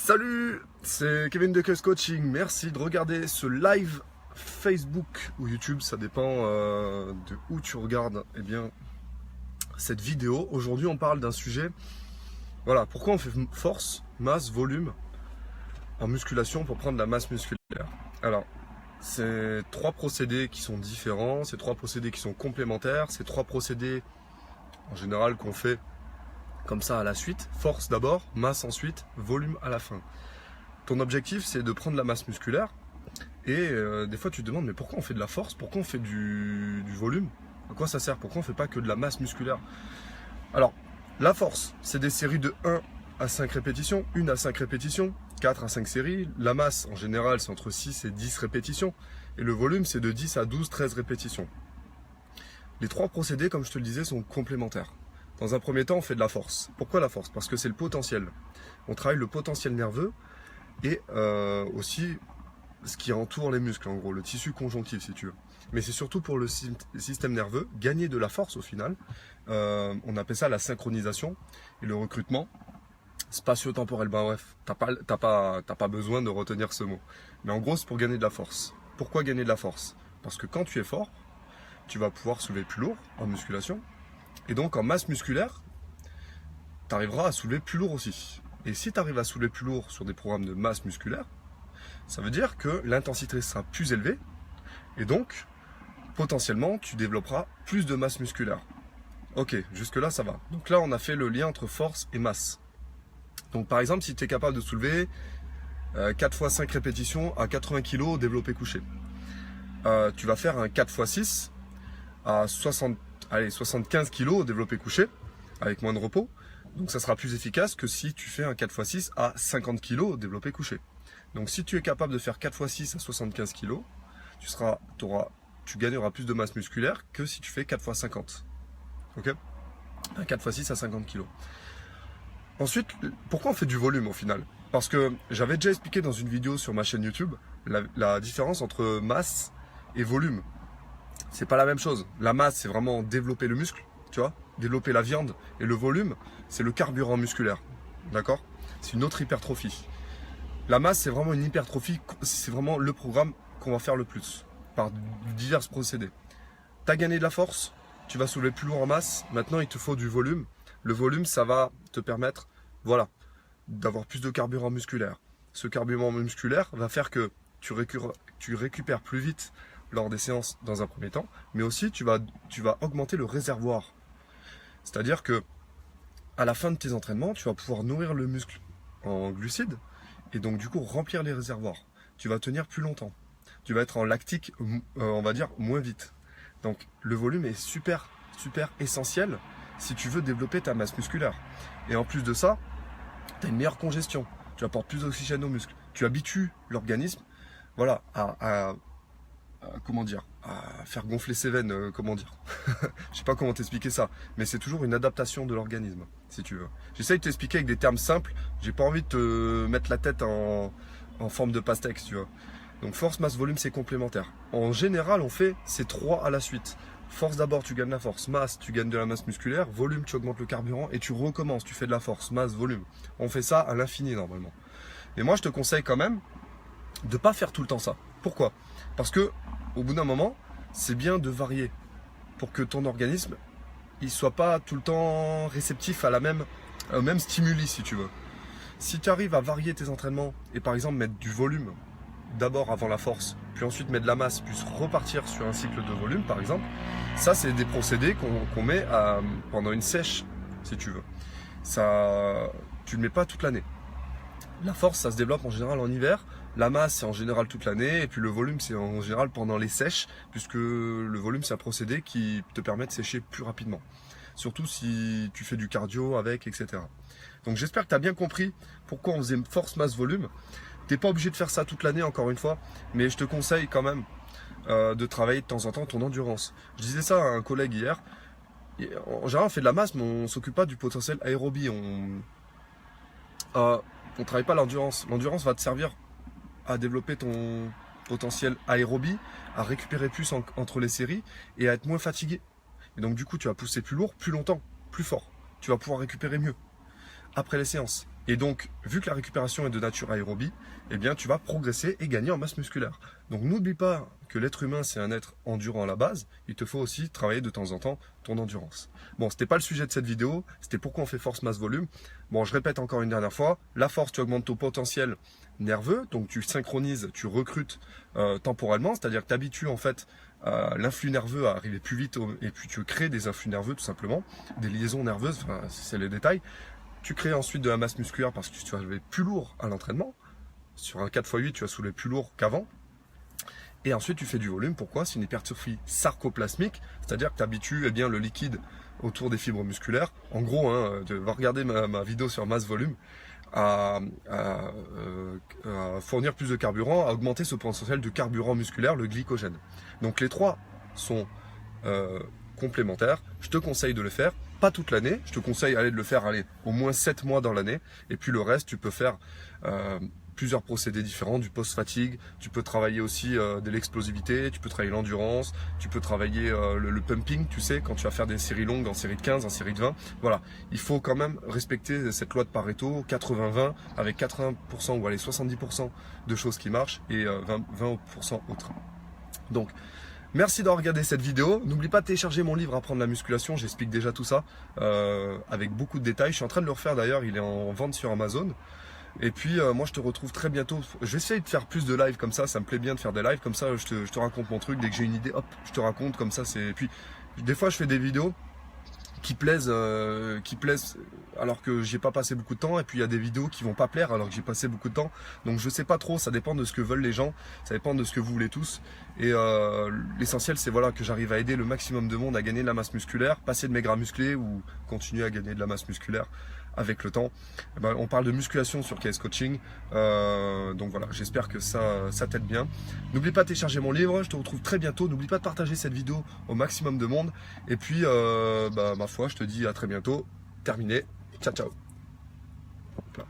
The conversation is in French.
Salut, c'est Kevin de Keus Coaching. Merci de regarder ce live Facebook ou YouTube, ça dépend de où tu regardes cette vidéo. Aujourd'hui, on parle d'un sujet. Voilà, pourquoi on fait force, masse, volume en musculation pour prendre de la masse musculaire. Alors, c'est trois procédés qui sont différents, c'est trois procédés qui sont complémentaires, c'est trois procédés en général qu'on fait comme ça à la suite, force d'abord, masse ensuite, volume à la fin. Ton objectif, c'est de prendre la masse musculaire et des fois tu te demandes mais pourquoi on fait de la force, pourquoi on fait du volume, à quoi ça sert, pourquoi on ne fait pas que de la masse musculaire. Alors, la force, c'est des séries de 1 à 5 répétitions, 1 à 5 répétitions, 4 à 5 séries. La masse, en général, c'est entre 6 et 10 répétitions et le volume, c'est de 10 à 12, 13 répétitions. Les trois procédés, comme je te le disais, sont complémentaires. Dans un premier temps, on fait de la force. Pourquoi la force? Parce que c'est le potentiel. On travaille le potentiel nerveux et aussi ce qui entoure les muscles, en gros, le tissu conjonctif, si tu veux. Mais c'est surtout pour le système nerveux, gagner de la force au final. On appelle ça la synchronisation et le recrutement spatio-temporel. Ben bref, t'as pas besoin de retenir ce mot. Mais en gros, c'est pour gagner de la force. Pourquoi gagner de la force? Parce que quand tu es fort, tu vas pouvoir soulever plus lourd en musculation. Et donc en masse musculaire, tu arriveras à soulever plus lourd aussi. Et si tu arrives à soulever plus lourd sur des programmes de masse musculaire, ça veut dire que l'intensité sera plus élevée. Et donc, potentiellement, tu développeras plus de masse musculaire. Ok, jusque là ça va. Donc là on a fait le lien entre force et masse. Donc par exemple, si tu es capable de soulever 4 x 5 répétitions à 80 kg développé couché, tu vas faire un 4 x 6 à 75 kg développé couché avec moins de repos. Donc ça sera plus efficace que si tu fais un 4 x 6 à 50 kg développé couché. Donc si tu es capable de faire 4 x 6 à 75 kg, tu gagneras plus de masse musculaire que si tu fais 4 x 50. Ok? Un 4 x 6 à 50 kg. Ensuite, pourquoi on fait du volume au final? Parce que j'avais déjà expliqué dans une vidéo sur ma chaîne YouTube la différence entre masse et volume. C'est pas la même chose. La masse, c'est vraiment développer le muscle, tu vois, développer la viande. Et le volume, c'est le carburant musculaire. D'accord? C'est une autre hypertrophie. La masse, c'est vraiment une hypertrophie. C'est vraiment le programme qu'on va faire le plus par divers procédés. Tu as gagné de la force, tu vas soulever plus lourd en masse. Maintenant, il te faut du volume. Le volume, ça va te permettre, voilà, d'avoir plus de carburant musculaire. Ce carburant musculaire va faire que tu récupères plus vite lors des séances dans un premier temps, mais aussi tu vas augmenter le réservoir. C'est-à-dire que à la fin de tes entraînements, tu vas pouvoir nourrir le muscle en glucides et donc du coup remplir les réservoirs. Tu vas tenir plus longtemps. Tu vas être en lactique, on va dire, moins vite. Donc le volume est super essentiel si tu veux développer ta masse musculaire. Et en plus de ça, tu as une meilleure congestion. Tu apportes plus d'oxygène aux muscles. Tu habitues l'organisme, voilà, à faire gonfler ses veines, je sais pas comment t'expliquer ça, mais c'est toujours une adaptation de l'organisme, si tu veux. J'essaye de t'expliquer avec des termes simples, j'ai pas envie de te mettre la tête en forme de pastèque, tu vois. Donc force, masse, volume, c'est complémentaire. En général, on fait ces trois à la suite. Force d'abord, tu gagnes la force, masse, tu gagnes de la masse musculaire, volume, tu augmentes le carburant et tu recommences, tu fais de la force, masse, volume. On fait ça à l'infini normalement. Mais moi, je te conseille quand même de pas faire tout le temps ça. Pourquoi? Parce que au bout d'un moment, c'est bien de varier pour que ton organisme il soit pas tout le temps réceptif à au même stimuli, si tu veux. Si tu arrives à varier tes entraînements et par exemple mettre du volume d'abord avant la force, puis ensuite mettre de la masse, puis repartir sur un cycle de volume par exemple, ça c'est des procédés qu'on met pendant une sèche, si tu veux. Ça, tu ne le mets pas toute l'année. La force, ça se développe en général en hiver. La masse, c'est en général toute l'année. Et puis le volume, c'est en général pendant les sèches, puisque le volume, c'est un procédé qui te permet de sécher plus rapidement. Surtout si tu fais du cardio avec, etc. Donc j'espère que tu as bien compris pourquoi on faisait force, masse, volume. Tu n'es pas obligé de faire ça toute l'année, encore une fois. Mais je te conseille quand même de travailler de temps en temps ton endurance. Je disais ça à un collègue hier. En général, on fait de la masse, mais on ne s'occupe pas du potentiel aérobie. On travaille pas l'endurance. L'endurance va te servir à développer ton potentiel aérobie, à récupérer plus entre les séries et à être moins fatigué. Et donc du coup, tu vas pousser plus lourd, plus longtemps, plus fort. Tu vas pouvoir récupérer mieux. après les séances. Et donc, vu que la récupération est de nature aérobie, eh bien, tu vas progresser et gagner en masse musculaire. Donc, n'oublie pas que l'être humain, c'est un être endurant à la base. Il te faut aussi travailler de temps en temps ton endurance. Bon, c'était pas le sujet de cette vidéo. C'était pourquoi on fait force, masse, volume. Bon, je répète encore une dernière fois. La force, tu augmentes ton potentiel nerveux. Donc, tu synchronises, tu recrutes temporellement. C'est-à-dire que tu habitues, en fait, l'influx nerveux à arriver plus vite. Et puis, tu crées des influx nerveux, tout simplement. Des liaisons nerveuses. Enfin, c'est le détail. Tu crées ensuite de la masse musculaire parce que tu vas soulever plus lourd à l'entraînement. Sur un 4x8, tu vas soulever plus lourd qu'avant. Et ensuite, tu fais du volume. Pourquoi? C'est une hypertrophie sarcoplasmique, c'est-à-dire que tu habitues le liquide autour des fibres musculaires. En gros, va regarder ma vidéo sur masse-volume, à fournir plus de carburant, à augmenter ce potentiel de carburant musculaire, le glycogène. Donc les trois sont complémentaires. Je te conseille de le faire, pas toute l'année. Je te conseille de le faire au moins 7 mois dans l'année. Et puis le reste, tu peux faire plusieurs procédés différents, du post-fatigue. Tu peux travailler aussi de l'explosivité, tu peux travailler l'endurance, tu peux travailler le pumping, tu sais, quand tu vas faire des séries longues en série de 15, en série de 20. Voilà, il faut quand même respecter cette loi de Pareto, 80-20, avec 80% ou 70% de choses qui marchent et 20% autres. Donc, merci d'avoir regardé cette vidéo. N'oublie pas de télécharger mon livre Apprendre la musculation. J'explique déjà tout ça avec beaucoup de détails. Je suis en train de le refaire d'ailleurs. Il est en vente sur Amazon. Et puis moi je te retrouve très bientôt. Je vais essayer de faire plus de lives comme ça. Ça me plaît bien de faire des lives comme ça. Je te raconte mon truc. Dès que j'ai une idée, hop, je te raconte comme ça. Et puis des fois je fais des vidéos qui plaisent alors que j'ai pas passé beaucoup de temps, et puis il y a des vidéos qui vont pas plaire alors que j'ai passé beaucoup de temps. Donc je sais pas trop, ça dépend de ce que veulent les gens, ça dépend de ce que vous voulez tous. Et l'essentiel c'est que j'arrive à aider le maximum de monde à gagner de la masse musculaire, passer de mes gras musclés ou continuer à gagner de la masse musculaire avec le temps. On parle de musculation sur KS Coaching, donc voilà, j'espère que ça t'aide bien. N'oublie pas de télécharger mon livre, je te retrouve très bientôt. N'oublie pas de partager cette vidéo au maximum de monde. Et puis, ma foi, je te dis à très bientôt. Terminé. Ciao, ciao. Hop là.